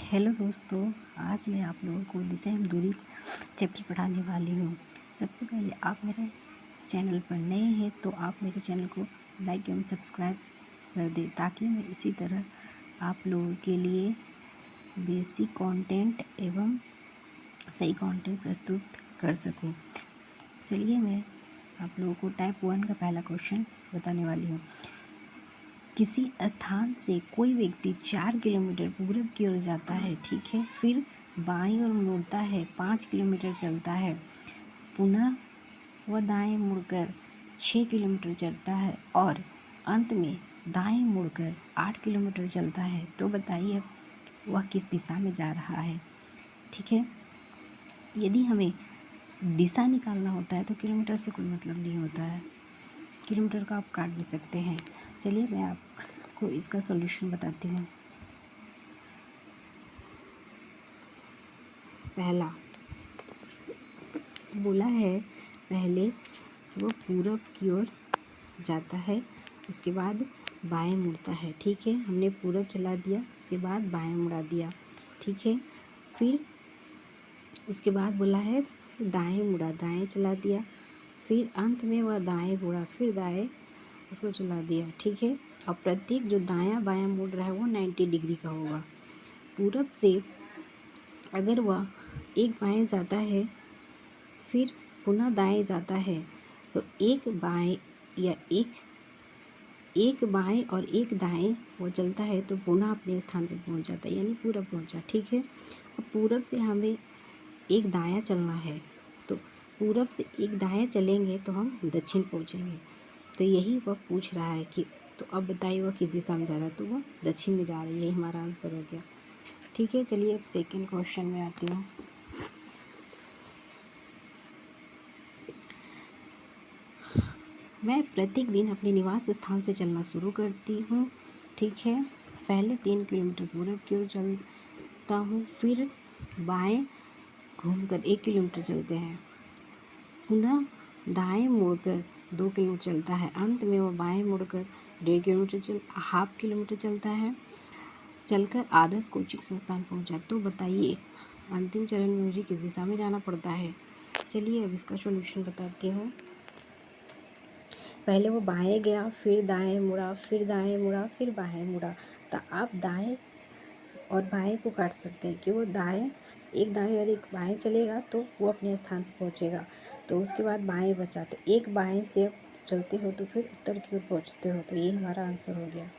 Hello दोस्तों, आज मैं आप लोगों को दिशा एवं दूरी चैप्टर पढ़ाने वाली हूँ। सबसे पहले आप मेरे चैनल पर नए हैं तो आप मेरे चैनल को लाइक एवं सब्सक्राइब कर दें ताकि मैं इसी तरह आप लोगों के लिए बेसिक कंटेंट एवं सही कंटेंट प्रस्तुत कर सकूँ। चलिए मैं आप लोगों को टाइप 1 का पहला क्वेश्चन बताने वाली हूँ। किसी स्थान से कोई व्यक्ति 4 किलोमीटर पूरब की ओर जाता है, ठीक है, फिर बाईं ओर मुड़ता है, 5 किलोमीटर चलता है, पुनः वह दाएं मुड़कर 6 किलोमीटर चलता है और अंत में दाएं मुड़कर 8 किलोमीटर चलता है। तो बताइए वह किस दिशा में जा रहा है। ठीक है, यदि हमें दिशा निकालना होता है तो किलोमीटर से कोई मतलब नहीं होता है, किलोमीटर का आप काट भी सकते हैं। चलिए मैं आपको इसका सॉल्यूशन बताती हूँ। पहला बोला है पहले कि वो पूरब की ओर जाता है, उसके बाद बाएं मुड़ता है। ठीक है, हमने पूरब चला दिया, उसके बाद बाएं मुड़ा दिया। ठीक है, फिर उसके बाद बोला है दाएं मुड़ा, दाएं चला दिया, फिर अंत में वह दाएं मुड़ा, फिर दाएं उसको चला दिया। ठीक है, और प्रत्येक जो दायां बायां मुड़ रहा है वो 90 डिग्री का होगा। पूरब से अगर वह एक बाएं जाता है फिर पुनः दाएं जाता है तो एक बाएं या एक बाएं और एक दाएं वो चलता है तो पुनः अपने स्थान पर पहुंच जाता है, यानी पूरब पहुंचा। ठीक है, अब पूरब से हमें एक दायां चलना है तो पूरब से एक दायां चलेंगे तो हम दक्षिण पहुंचेंगे। तो यही वह पूछ रहा है कि तो अब बताइए वह किस दिशा में जा रहा है, तो वह दक्षिण में जा रही है। यही हमारा आंसर हो गया। ठीक है, चलिए अब सेकंड क्वेश्चन में आती हूँ। मैं प्रत्येक दिन अपने निवास स्थान से चलना शुरू करती हूँ। ठीक है, पहले 3 किलोमीटर पूरब की ओर चलता हूँ, फिर बाएं घूमकर 1 किलोमीटर चलते हैं, पुनः दाएं मुड़कर 2 किलोमीटर चलता है, अंत में वो बाएं मुड़कर 1.5 किलोमीटर हाफ किलोमीटर चलता है, चलकर आदर्श कोचिंग संस्थान पहुँचा। तो बताइए अंतिम चरण में मुझे किस दिशा में जाना पड़ता है। चलिए अब इसका सॉल्यूशन बताती हूँ। पहले वो बाएं गया, फिर दाएं मुड़ा, फिर दाएं मुड़ा, फिर बाएं मुड़ा। तो आप दाएं और बाएं को काट सकते हैं कि वो एक दाएं और एक बाएं चलेगा तो वो अपने स्थान पर पहुंचेगा। तो उसके बाद बाएं बचा, तो एक बाएं से चलते हो तो फिर उत्तर की ओर पहुंचते हो। तो ये हमारा आंसर हो गया।